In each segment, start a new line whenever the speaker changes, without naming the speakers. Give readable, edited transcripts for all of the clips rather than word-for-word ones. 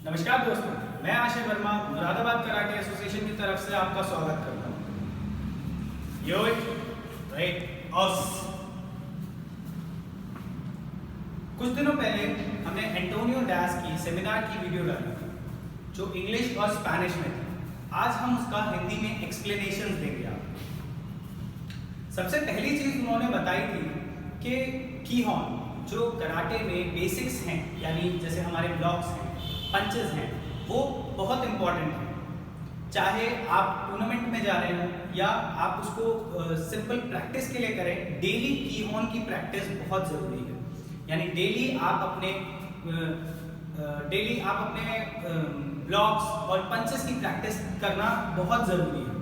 नमस्कार दोस्तों, मैं आशय वर्मा मुरादाबाद कराटे एसोसिएशन की तरफ से आपका स्वागत करता हूँ। कुछ दिनों पहले हमने एंटोनियो डैस की सेमिनार की वीडियो डाली थी जो इंग्लिश और स्पेनिश में थी। आज हम उसका हिंदी में एक्सप्लेनेशन देंगे आपको। सबसे पहली चीज उन्होंने बताई थी कि की हॉर्न जो कराटे में बेसिक्स हैं, यानी जैसे हमारे ब्लॉक्स हैं, पंचेस हैं, वो बहुत इंपॉर्टेंट है। चाहे आप टूर्नामेंट में जा रहे हो या आप उसको सिंपल प्रैक्टिस के लिए करें, डेली की हॉर्न की प्रैक्टिस बहुत ज़रूरी है। यानी डेली आप अपने ब्लॉक्स और पंचेस की प्रैक्टिस करना बहुत ज़रूरी है।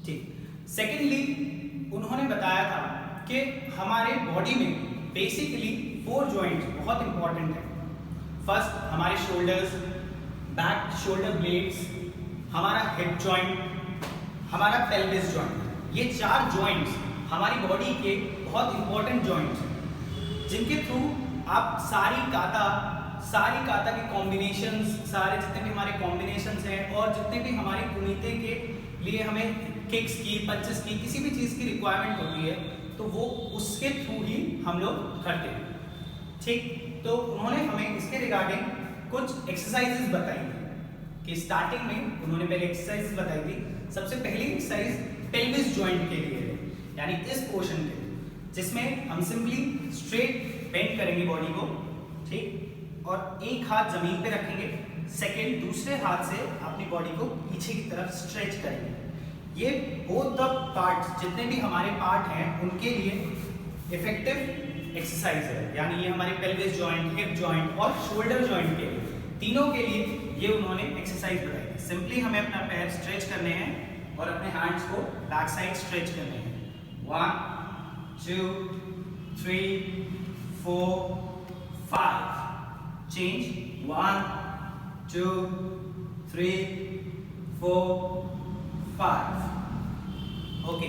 ठीक। सेकेंडली उन्होंने बताया था कि हमारे बॉडी में बेसिकली 4 जॉइंट्स बहुत इंपॉर्टेंट है। फर्स्ट हमारे शोल्डर्स, बैक शोल्डर ब्लेड्स, हमारा हिप जॉइंट, हमारा पेल्विस जॉइंट। ये 4 जॉइंट्स हमारी बॉडी के बहुत इंपॉर्टेंट जॉइंट्स हैं, जिनके थ्रू आप सारी काता के कॉम्बिनेशंस, सारे जितने भी हमारे कॉम्बिनेशंस हैं और जितने भी हमारे कुनीते के लिए हमें किक्स की, पंचेस की, किसी भी चीज़ की रिक्वायरमेंट होती है तो वो उसके थ्रू ही हम लोग करते हैं। ठीक। तो उन्होंने हमें इसके रिगार्डिंग कुछ एक्सरसाइजेस बताई थी कि स्टार्टिंग में उन्होंने पहले एक्सरसाइजेस बताई थी। सबसे पहली एक्सरसाइज पेल्विस जॉइंट के लिए है, यानी इस पोर्शन के लिए, जिसमें हम सिंपली स्ट्रेट बेंड करेंगे बॉडी को। ठीक। और एक हाथ जमीन पे रखेंगे, सेकेंड दूसरे हाथ से अपनी बॉडी को पीछे की तरफ स्ट्रेच करेंगे। ये बोथ द पार्ट्स, जितने भी हमारे पार्ट हैं, उनके लिए इफेक्टिव एक्सरसाइज है। यानी ये हमारे पेल्विस जॉइंट, हिप जॉइंट और शोल्डर जॉइंट के लिए, तीनों के लिए ये उन्होंने एक्सरसाइज बताई है। सिंपली हमें अपना पैर स्ट्रेच करने हैं और अपने हैंड्स को बैक साइड स्ट्रेच करने हैं। 1 2 3 4 5 चेंज। 1 2 3 4 5। ओके।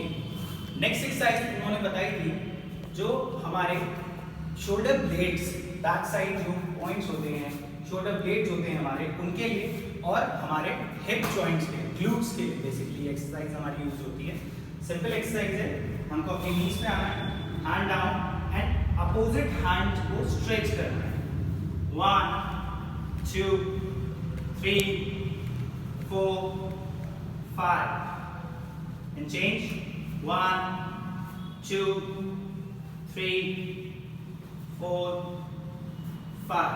नेक्स्ट एक्सरसाइज उन्होंने बताई थी जो हमारे शोल्डर ब्लेड्स, बैक साइड जो पॉइंट्स होते हैं, शोल्डर ब्लेड्स होते हैं हमारे, उनके लिए और हमारे हिप जॉइंट्स के, ग्लूट्स के लिए बेसिकली एक्सरसाइज हमारी यूज होती है। सिंपल एक्सरसाइज है। हमको अपनी नीज पे आना है, hand down and opposite hand को स्ट्रेच करना है। 1 2 3 4 5 and change. 1 2 3 4 5.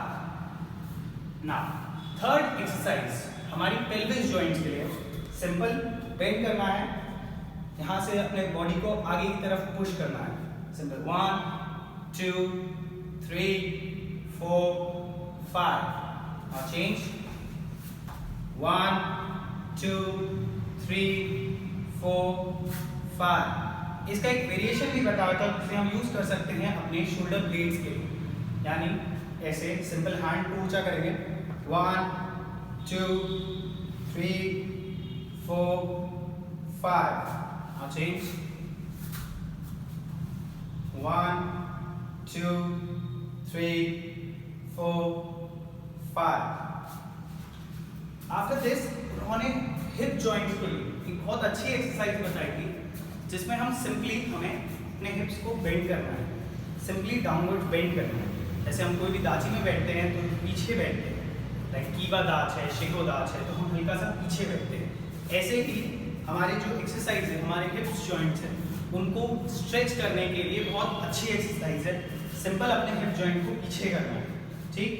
Now third exercise हमारी पेल्विस जॉइंट्स के लिए। सिंपल बेंड करना है, यहाँ से अपने बॉडी को आगे की तरफ पुश करना है। सिंपल 1 2 3 4 5. Now change. 1 2 3 4 5. इसका एक वेरिएशन भी बताया था जिसे हम यूज कर सकते हैं अपने शोल्डर ब्लेड्स के लिए। यानी ऐसे सिंपल हैंड को ऊंचा करेंगे। 1 2 3 4 5. Now change. 1 2 3 4 5. आफ्टर दिस उन्होंने हिप जॉइंट्स के लिए एक बहुत अच्छी एक्सरसाइज बताई थी, जिसमें हम सिंपली हमें अपने हिप्स को बेंड करना है, सिंपली डाउनवर्ड बेंड करना है। जैसे हम कोई भी दाची में बैठते हैं तो पीछे बैठते हैं, लाइक कीवा दाच है, शिको दाच है, तो हम हल्का सा पीछे बैठते हैं। ऐसे ही हमारे जो एक्सरसाइज है, हमारे हिप्स जॉइंट्स हैं, उनको स्ट्रेच करने के लिए बहुत अच्छी एक्सरसाइज है। सिंपल अपने हिप जॉइंट को पीछे करना है। ठीक।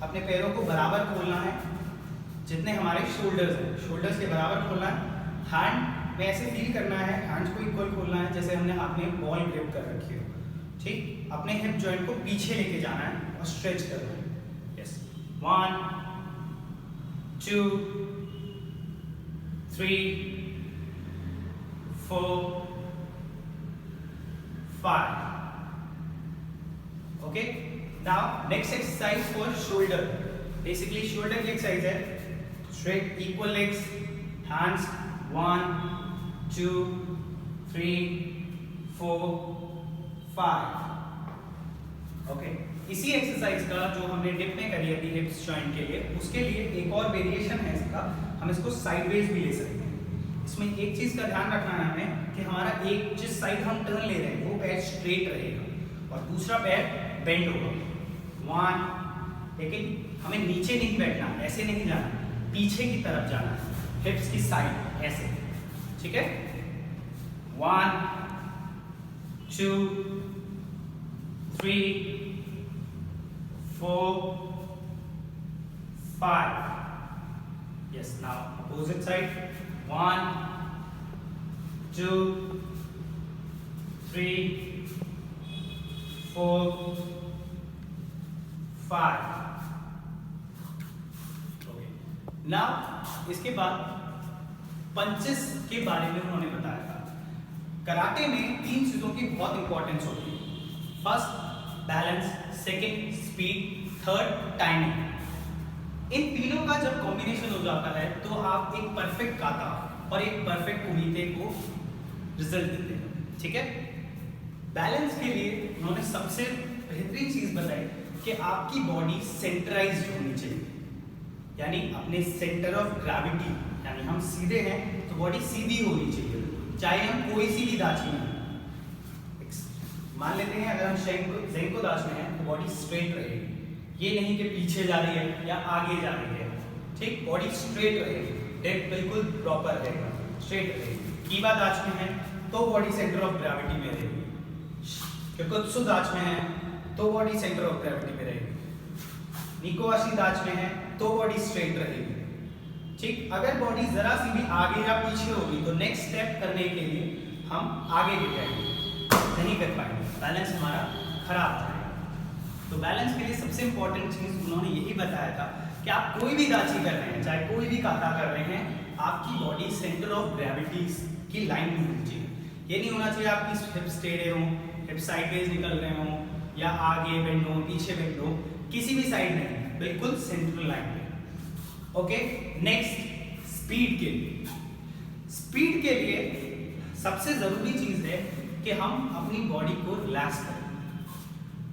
अपने पैरों को बराबर खोलना है, जितने हमारे शोल्डर्स हैं, शोल्डर्स के बराबर खोलना है। हैंड में ऐसे फील करना है, हैंड्स को इक्वल खोलना है जैसे हमने हाथ में बॉल ग्रिप कर रखी हो। ठीक। अपने हिप जॉइंट को पीछे लेके जाना है और स्ट्रेच करना है। Yes. 1 2 3 4 5. Okay. Now next exercise for shoulder. Basically shoulder की exercise है। Straight equal legs, hands 1 2 3 4 5. Okay. इसी एक्सरसाइज का जो हमने डिप में करी अभी हिप्स जॉइंट के लिए, उसके लिए एक और वेरिएशन है इसका, हम इसको साइडवेज भी ले सकते हैं। इसमें एक चीज का ध्यान रखना है हमें कि हमारा एक जिस साइड हम टर्न ले रहे हैं वो पैर स्ट्रेट रहेगा और दूसरा पैर बेंड होगा। 1, लेकिन हमें नीचे नहीं बैठना, ऐसे नहीं जाना, पीछे की तरफ जाना है, हिप्स की साइड ऐसे, ठीक है। 1, 2, 3, 4, 5. Yes, now opposite side. 1, 2, 3, 4, 5. Okay. Now इसके बाद पंचेस के बारे में उन्होंने बताया था। कराटे में 3 चीजों की बहुत इंपॉर्टेंस होती है। First balance, second speed, third timing. इन तीनों का जब कॉम्बिनेशन हो जाता है तो आप एक परफेक्ट काता और एक परफेक्ट कुमीते को रिजल्ट देते हैं, ठीक है। बैलेंस के लिए उन्होंने सबसे बेहतरीन चीज बताई कि आपकी बॉडी सेंट्राइज्ड होनी चाहिए, यानी अपने सेंटर ऑफ ग्रेविटी, यानी हम सीधे हैं तो बॉडी सीधी होनी चाहिए, चाहे हम कोई सी भी दाची में। मान लेते हैं अगर हम ज़ेंको दाच में हैं तो बॉडी स्ट्रेट रहेगी, ये नहीं कि पीछे जा रही है या आगे जा रही है, ठीक। बॉडी स्ट्रेट रहेगी, डेड बिल्कुल प्रॉपर रहेगा, स्ट्रेट रहेगी। कीवा दाच में है तो बॉडी सेंटर ऑफ ग्रेविटी में रहेगी, क्योकुत्सु दाच में है तो बॉडी सेंटर ऑफ ग्रेविटी में रहेगी, निकोआशी दाच में है तो बॉडी स्ट्रेट रहेगी, ठीक। अगर बॉडी जरा सी भी आगे या पीछे होगी तो नेक्स्ट स्टेप करने के लिए हम आगे गिर जाएंगे, नहीं कर पाएंगे, बैलेंस हमारा खराब जाएगा। तो बैलेंस के लिए सबसे इंपॉर्टेंट चीज उन्होंने यही बताया था कि आप कोई भी दाची कर रहे हैं, चाहे कोई भी काता कर रहे हैं, आपकी बॉडी सेंटर ऑफ ग्रेविटी की लाइन में होनी चाहिए। ये नहीं होना चाहिए आपकी हिप्स टेढ़े हों, हिप्स साइडवेज निकल रहे हों, या आगे बेंड हो, पीछे बेंड हो, किसी भी साइड नहीं, बिल्कुल सेंट्रल लाइन में। ओके, नेक्स्ट स्पीड के लिए। स्पीड के लिए सबसे जरूरी चीज है कि हम अपनी बॉडी को रिलैक्स करें।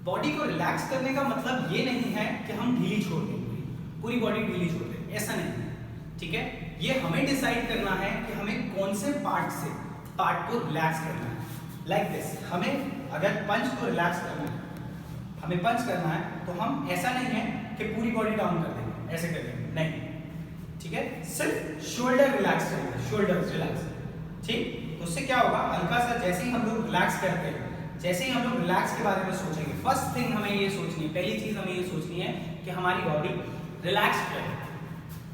बॉडी को रिलैक्स करने का मतलब ये नहीं है कि हम ढीली छोड़ दें, पूरी बॉडी ढीली छोड़ दें, ऐसा नहीं है, ठीक है। ये हमें डिसाइड करना है कि हमें कौन से पार्ट को रिलैक्स करना है। लाइक दिस, हमें अगर पंच को रिलैक्स करना है, हमें पंच करना है, तो हम ऐसा नहीं है कि पूरी बॉडी डाउन कर देंगे, ऐसे कर देंगे, नहीं, ठीक है। सिर्फ शोल्डर रिलैक्स करेंगे, शोल्डर रिलैक्स, ठीक। तो उससे क्या होगा, हल्का सा जैसे ही हम लोग रिलैक्स करते हैं, जैसे ही हम लोग रिलैक्स के बारे में सोचेंगे, फर्स्ट थिंग हमें ये सोचनी है, पहली चीज हमें ये सोचनी है कि हमारी बॉडी रिलैक्स है।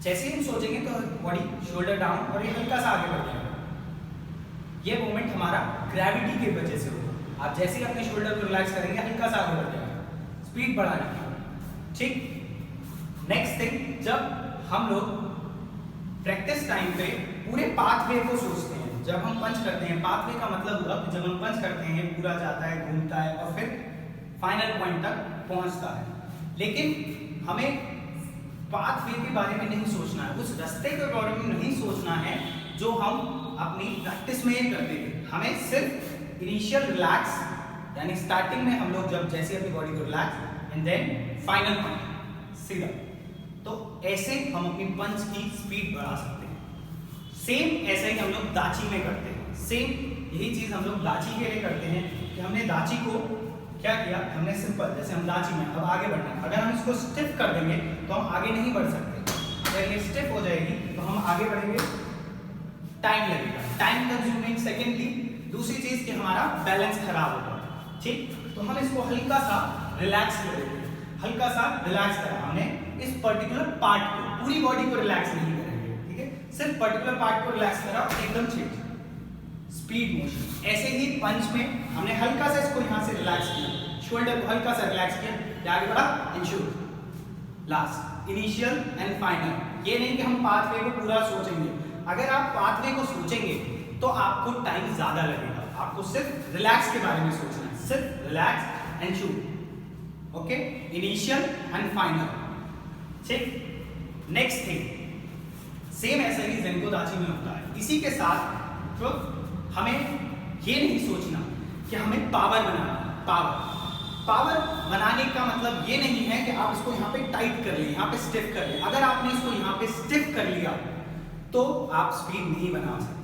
जैसे ही हम सोचेंगे तो बॉडी शोल्डर डाउन और ये हल्का सा आगे बढ़ जाएगा। ये मूवमेंट हमारा ग्रेविटी की वजह से होगा। आप जैसे ही अपने शोल्डर को रिलैक्स करेंगे, हल्का सा आगे बढ़ जाएगा, स्पीड बढ़ाने की, ठीक। नेक्स्ट थिंग, जब हम लोग प्रैक्टिस टाइम पे पूरे पाथवे को सोचते हैं, जब हम पंच करते हैं, पाथवे का मतलब हुआ कि जब हम पंच करते हैं पूरा जाता है, घूमता है और फिर फाइनल पॉइंट तक पहुंचता है। लेकिन हमें पाथवे के बारे में नहीं सोचना है, उस रास्ते के बारे में नहीं सोचना है जो हम अपनी प्रैक्टिस में करते थे। हमें सिर्फ इनिशियल रिलैक्स, यानी स्टार्टिंग में हम लोग जब जैसे अपनी बॉडी को relax and then final point सीधा, तो ऐसे हम अपनी पंच की स्पीड बढ़ा सकते हैं। सेम ऐसा ही हम लोग दाची में करते हैं, सेम यही चीज हम लोग दाची के लिए करते हैं कि हमने दाची को क्या किया, हमने सिंपल जैसे हम दाची में अब आगे बढ़ना है, अगर हम इसको स्टिफ कर देंगे तो हम आगे नहीं बढ़ सकते। अगर ये स्टिफ हो जाएगी तो हम आगे बढ़ेंगे, टाइम लगेगा, टाइम कंज्यूमिंग। सेकेंडली दूसरी चीज कि हमारा बैलेंस खराब होगा, ठीक। तो हम इसको हल्का सा रिलैक्स करेंगे, हल्का सा रिलैक्स करा हमने इस पर्टिकुलर पार्ट को, पूरी बॉडी को रिलैक्स नहीं करेंगे, ठीक है, सिर्फ पर्टिकुलर पार्ट को रिलैक्स करा, एकदम चेंज स्पीड मोशन। ऐसे ही पंच में हमने हल्का सा इसको यहां से रिलैक्स किया, शोल्डर को हल्का सा रिलैक्स किया, आगे बढ़ा and shoot, last, initial and final. ये नहीं कि हम पाथवे को पूरा सोचेंगे, अगर आप पाथवे को सोचेंगे तो आपको टाइम ज्यादा लगेगा, आपको सिर्फ रिलैक्स के बारे में सोचना है, सिर्फ relax and shoot, okay, initial and final, ठीक। नेक्स्ट थिंग, सेम ऐसा ही ज़ेंको दाची में होता है। इसी के साथ तो हमें ये नहीं सोचना कि हमें पावर बनाना, पावर पावर बनाने का मतलब ये नहीं है कि आप इसको यहाँ पे टाइट कर लें, यहाँ पे स्टिफ कर लें। अगर आपने इसको यहाँ पे स्टिफ कर लिया तो आप स्पीड नहीं बना सकते।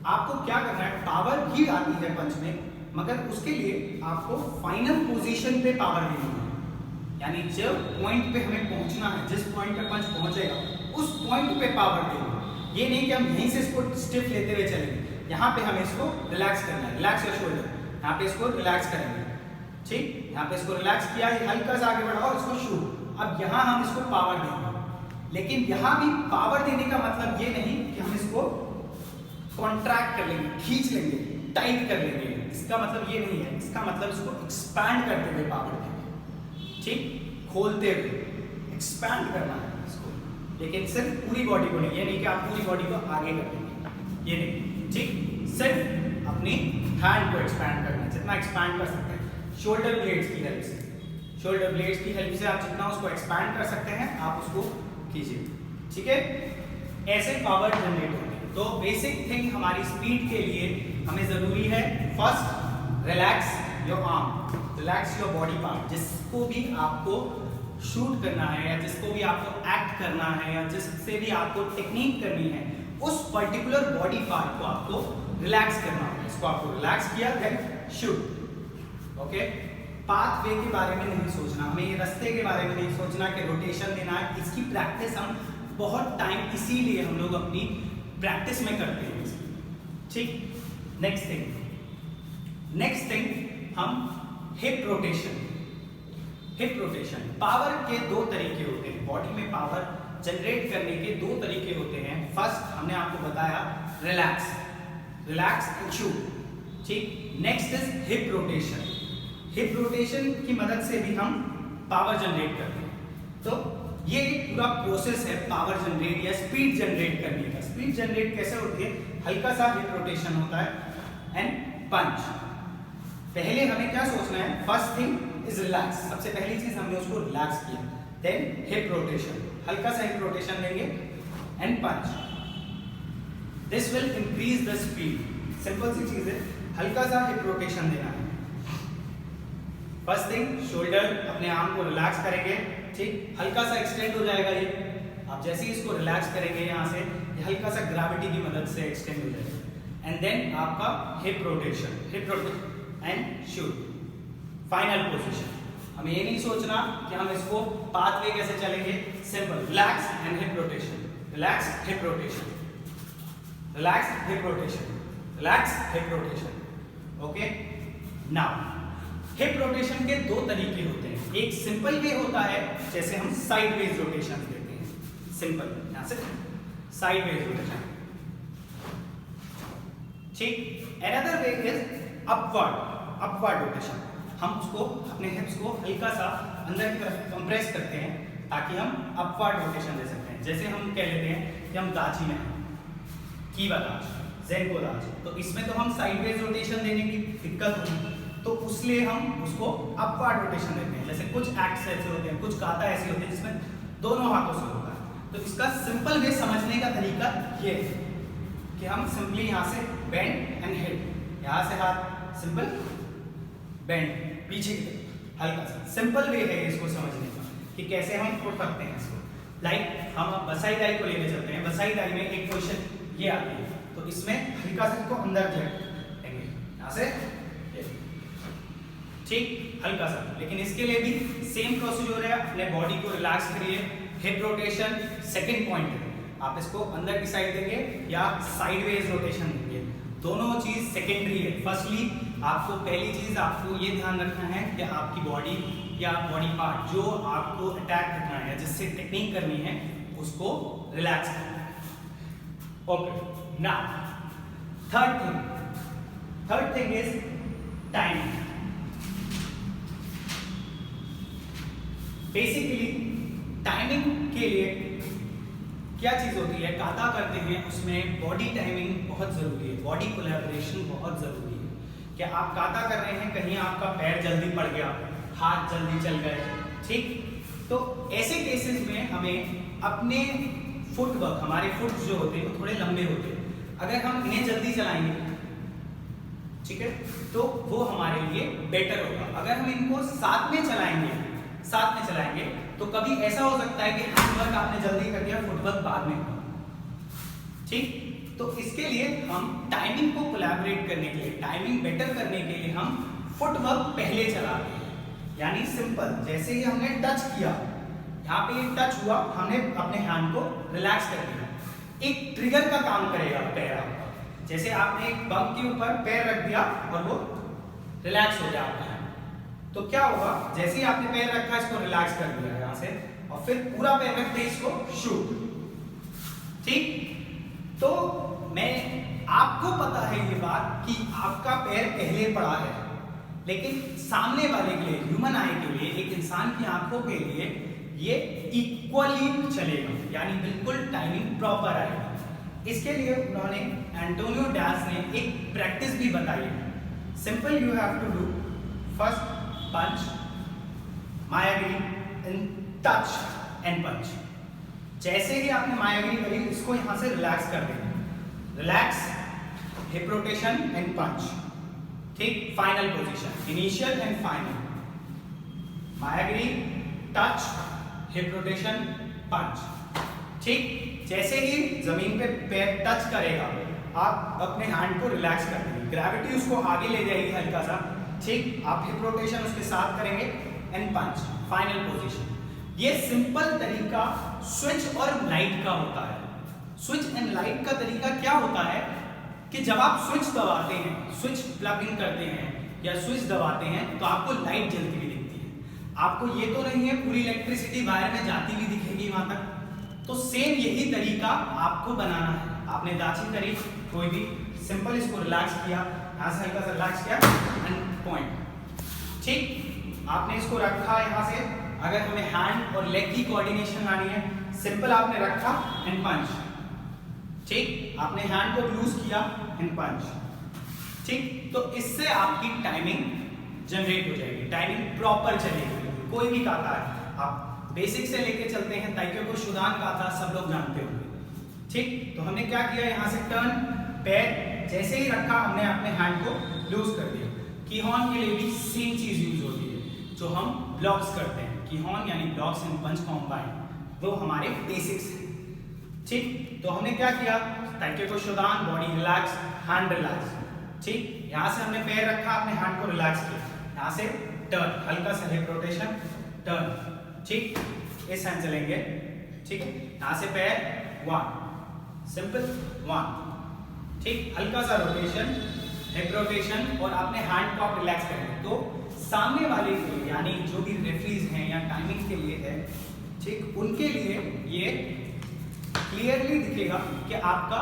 आपको क्या करना है, पावर भी आती है पंच में, मगर उसके लिए आपको फाइनल पोजीशन पे पावर देनी है। यानी जब पॉइंट पे हमें पहुंचना है, जिस पॉइंट पे पंच पहुंचेगा उस पॉइंट पे पावर देनी। ये नहीं कि हम यहीं से इसको स्टिफ लेते हुए चलेंगे, यहाँ पे हमें इसको रिलैक्स करना है। रिलैक्स योर शोल्डर, यहाँ पे इसको रिलैक्स करेंगे, ठीक। यहाँ पे इसको रिलैक्स किया, हल्का सा आगे बढ़ाओ, इसको शूट। अब यहाँ हम इसको पावर देंगे, लेकिन यहाँ भी पावर देने का मतलब ये नहीं कि हम इसको कॉन्ट्रैक्ट कर लेंगे, खींच लेंगे, टाइट कर लेंगे। इसका मतलब ये नहीं है, इसका मतलब इसको एक्सपैंड करते हुए पावर देंगे, ठीक। खोलते हुए एक्सपैंड करना है इसको, लेकिन सिर्फ पूरी बॉडी को नहीं। ये नहीं कि आप पूरी बॉडी को आगे कर देंगे, ये नहीं, ठीक। सिर्फ अपनी हैंड को एक्सपैंड करना है, जितना एक्सपैंड कर सकते हैं। शोल्डर ब्लेड्स की हेल्प से, शोल्डर ब्लेड्स की हेल्प से आप जितना उसको एक्सपैंड कर सकते हैं आप उसको कीजिए, ठीक है। ऐसे पावर जनरेट होगी। तो बेसिक थिंग हमारी स्पीड के लिए हमें जरूरी है, first relax your arm, relax your body part. जिसको भी आपको शूट करना है या जिसको भी आपको एक्ट करना है या जिससे भी आपको टेक्निक करनी है, उस पर्टिकुलर बॉडी पार्ट को आपको रिलैक्स करना होगा। इसको आपको रिलैक्स किया, देन शूट, ओके। पाथवे के बारे में नहीं सोचना, हमें ये रास्ते के बारे में नहीं सोचना कि रोटेशन देना है। इसकी प्रैक्टिस हम बहुत टाइम इसीलिए हम लोग अपनी प्रैक्टिस में करते हैं, ठीक। नेक्स्ट थिंग हम hip rotation. Hip rotation, power के दो तरीके होते हैं, बॉडी में पावर जनरेट करने के दो तरीके होते हैं। फर्स्ट हमने आपको बताया रिलैक्स, रिलैक्स एंड शूट, ठीक। Next is hip rotation. Hip rotation की मदद से भी हम पावर जनरेट करते हैं। तो ये एक पूरा प्रोसेस है पावर जनरेट या स्पीड जनरेट करने का। स्पीड जनरेट कैसे होती है, हल्का सा हिप रोटेशन होता है एंड पंच। पहले हमें क्या सोचना है, फर्स्ट थिंग इज रिलैक्स, सबसे पहली चीज हमने उसको रिलैक्स किया, देन हिप रोटेशन, हल्का सा हिप रोटेशन देंगे and punch. This will increase the speed. Simple सी चीज है, हल्का सा हिप रोटेशन देना है। फर्स्ट थिंग, शोल्डर अपने आर्म को रिलैक्स करेंगे, ठीक, हल्का सा एक्सटेंड हो जाएगा ये। आप जैसे ही इसको रिलैक्स करेंगे यहाँ से, ये हल्का सा ग्रेविटी की मदद से एक्सटेंड हो जाएगा। एंड देन आपका hip rotation, hip rotation and shoot, final position. हमें ये नहीं सोचना कि हम इसको पाथवे कैसे चलेंगे, simple relax and hip rotation, relax hip rotation, relax hip rotation, relax hip rotation, okay. Now hip rotation के दो तरीके होते हैं। एक सिंपल वे होता है, जैसे हम साइडवेज रोटेशन देते हैं, सिंपल यहां से साइडवेज रोटेशन, ठीक। Another way is upward rotation. हम उसको अपने हिप्स को हल्का सा अंदर की तरफ कंप्रेस करते हैं ताकि हम अपवर्ड रोटेशन दे सकते हैं। जैसे हम कह लेते हैं कि हम दाची में हैं, कीवा दाच, ज़ेनको दाच, तो इसमें तो हम साइडवेज रोटेशन देने की दिक्कत होगी, तो उसलिए हम उसको अपवर्ड रोटेशन देते हैं। जैसे कुछ एक्ट्स ऐसे होते हैं, कुछ गाता ऐसे होते हैं जिसमें दोनों हाथों से होता है। तो इसका सिंपल वे समझने का तरीका ये है कि हम सिंपली यहाँ से बेंड एंड हिट, यहाँ से हाथ सिंपल बेंड पीछे की तरफ हल्का सा, सिंपल वे है इसको समझने का कि कैसे हम उठ सकते हैं इसको। लाइक हम बसाई दाई को लेके चलते हैं, बसाई दाई में एक पोजीशन ये आती है, तो इसमें हल्का सा इसको अंदर लेंगे यहाँ से, ठीक, हल्का सा। लेकिन इसके लिए भी सेम प्रोसीजर है, अपने बॉडी को रिलैक्स करिए, हिप रोटेशन सेकंड पॉइंट है, आप इसको अंदर की साइड देंगे या साइडवेज रोटेशन देंगे, दोनों चीज सेकेंडरी है। फर्स्टली आपको पहली चीज आपको ये ध्यान रखना है कि आपकी बॉडी या बॉडी पार्ट जो आपको अटैक करना है, जिससे टेक्निक करनी है, उसको रिलैक्स करना है, okay. Now third thing is timing. Basically timing के लिए क्या चीज होती है, काता करते हैं उसमें बॉडी टाइमिंग बहुत जरूरी है, बॉडी कोलैबोरेशन बहुत जरूरी है। कि आप काता कर रहे हैं, कहीं आपका पैर जल्दी पड़ गया, हाथ जल्दी चल गए, ठीक, तो ऐसे केसेस में हमें अपने फुटवर्क, हमारे फुट जो होते हैं वो थोड़े लंबे होते हैं, अगर हम इन्हें जल्दी चलाएंगे ठीक है, तो वो हमारे लिए बेटर होगा। अगर हम इनको साथ में चलाएंगे तो कभी ऐसा हो सकता है कि हैंडवर्क आपने जल्दी कर दिया, फुटवर्क बाद में हुआ। ठीक, तो इसके लिए हम टाइमिंग को कोलैबोरेट करने के लिए, टाइमिंग बेटर करने के लिए हम फुटवर्क पहले चलाते हैं। यानी सिंपल, जैसे ही हमने टच किया, यहाँ पे टच हुआ, हमने अपने हैंड को रिलैक्स कर दिया, एक ट्रिगर का काम करेगा पैर आपका। जैसे आपने एक बम के ऊपर पैर रख दिया और वो रिलैक्स हो गया आपका हैंड, तो क्या होगा, जैसे ही आपने पैर रखा, इसको रिलैक्स कर दिया यहाँ से, और फिर पूरा पैर रखते ही इसको शूट। ठीक, तो मैं आपको पता है ये बात कि आपका पैर पहले पड़ा है, लेकिन सामने वाले के लिए, ह्यूमन आई के लिए, एक इंसान की आंखों के लिए ये इक्वली चलेगा, यानी बिल्कुल टाइमिंग प्रॉपर आएगी। इसके लिए उन्होंने, एंटोनियो डैस ने एक प्रैक्टिस भी बताई है। Simple, you have to do first punch, मायागिरी, टच एंड पंच। जैसे ही आपने मायागिरी करी, इसको यहां से रिलैक्स कर देना, relax, hip rotation and punch. ठीक, final position, initial and final, मायागिरी, टच, हिप रोटेशन, पंच। ठीक, जैसे ही जमीन पे पैर टच करेगा, आप अपने हैंड को रिलैक्स कर देंगे, ग्रेविटी उसको आगे ले जाएगी हल्का सा। ठीक, आप हिप रोटेशन उसके साथ करेंगे एंड पंच, फाइनल पोजीशन। ये सिंपल तरीका स्विच और लाइट का होता है। स्विच एंड लाइट का तरीका क्या होता है कि जब आप स्विच दबाते हैं, स्विच प्लग इन करते हैं या स्विच दबाते हैं, तो आपको लाइट जलती हुई दिखती है। आपको ये तो नहीं है पूरी इलेक्ट्रिसिटी वायर में जाती हुई दिखेगी वहां तक। तो सेम यही तरीका आपको बनाना है। आपने दाची करी, कोई भी सिंपल, इसको रिलैक्स किया, यहाँ से हल्का सा रिलैक्स किया एंड पॉइंट। ठीक, आपने इसको रखा यहाँ से, अगर हमें हैंड और लेग की कोऑर्डिनेशन लानी है, सिंपल आपने रखा एंड पंच। ठीक, आपने हैंड को लूज किया एंड पंच। ठीक, तो इससे आपकी टाइमिंग जनरेट हो जाएगी, टाइमिंग प्रॉपर चलेगी। कोई भी काता है, आप बेसिक से लेके चलते हैं, ताइक्वांडो शुदान काता सब लोग जानते होंगे। ठीक, तो हमने क्या किया, यहाँ से टर्न, पैर जैसे ही रखा, हमने अपने हैंड को लूज कर दिया। कीहॉर्न के लिए भी सेम चीज यूज होती है, जो हम ब्लॉक्स करते हैं, कीहॉर्न यानी ब्लॉक्स एंड पंच कॉम्बाइन, वो हमारे बेसिक्स हैं। ठीक, तो हमने क्या किया, ताइक्वांडो शुदान, बॉडी रिलैक्स, हैंड रिलैक्स। ठीक, यहाँ से हमने पैर रखा, अपने हैंड को रिलैक्स किया, यहाँ से टर्न, हल्का सा हिप रोटेशन, टर्न। ठीक, इस हैंड चलेंगे। ठीक है, यहाँ से पैर, वन, सिंपल, वन। ठीक, हल्का सा रोटेशन, हिप रोटेशन, और अपने हैंड को आप रिलैक्स करेंगे, तो सामने वाले के लिए, यानी जो भी रेफरीज हैं या टाइमिंग के लिए है, ठीक, उनके लिए ये क्लियरली दिखेगा कि आपका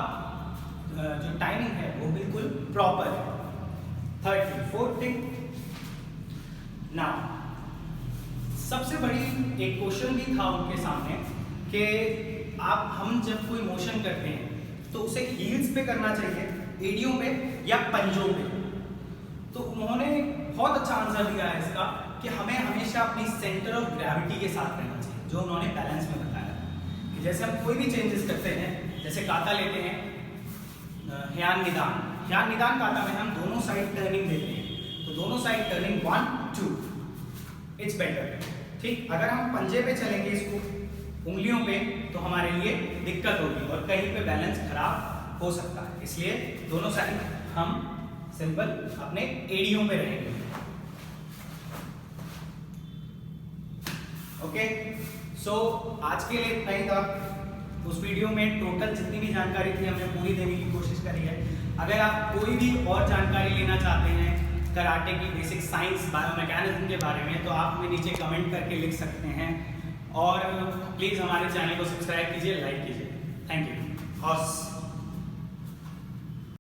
जो टाइमिंग है वो बिल्कुल प्रॉपर है। 30, 40। नाउ सबसे बड़ी एक क्वेश्चन भी था उनके सामने कि हम जब कोई मोशन करते हैं तो उसे हील्स पे करना चाहिए, एडियों पे या पंजों पे। तो उन्होंने बहुत अच्छा आंसर दिया है इसका कि हमें हमेशा अपनी सेंटर ऑफ ग्रेविटी के साथ रहना चाहिए, जो उन्होंने बैलेंस में बताया कि जैसे हम कोई भी चेंजेस करते हैं, जैसे काता लेते हैं, ह्यान निदान काता में हम दोनों साइड टर्निंग देते हैं, तो दोनों साइड टर्निंग 1, 2, इट्स बेटर। ठीक, अगर हम पंजे पे चलेंगे इसको उंगलियों पे, तो हमारे लिए दिक्कत होगी और कहीं पे बैलेंस खराब हो सकता है, इसलिए दोनों साइड हम सिंपल अपने एडियों पे रहेंगे। ओके, सो आज के लिए इतना ही था। उस वीडियो में टोटल जितनी भी जानकारी थी हमने पूरी देने की कोशिश करी है। अगर आप कोई भी और जानकारी लेना चाहते हैं कराटे की बेसिक साइंस, बायोमैकेनिज्म के बारे में, तो आप हमें नीचे कमेंट करके लिख सकते हैं, और प्लीज़ हमारे चैनल को सब्सक्राइब कीजिए, लाइक कीजिए। Thank you.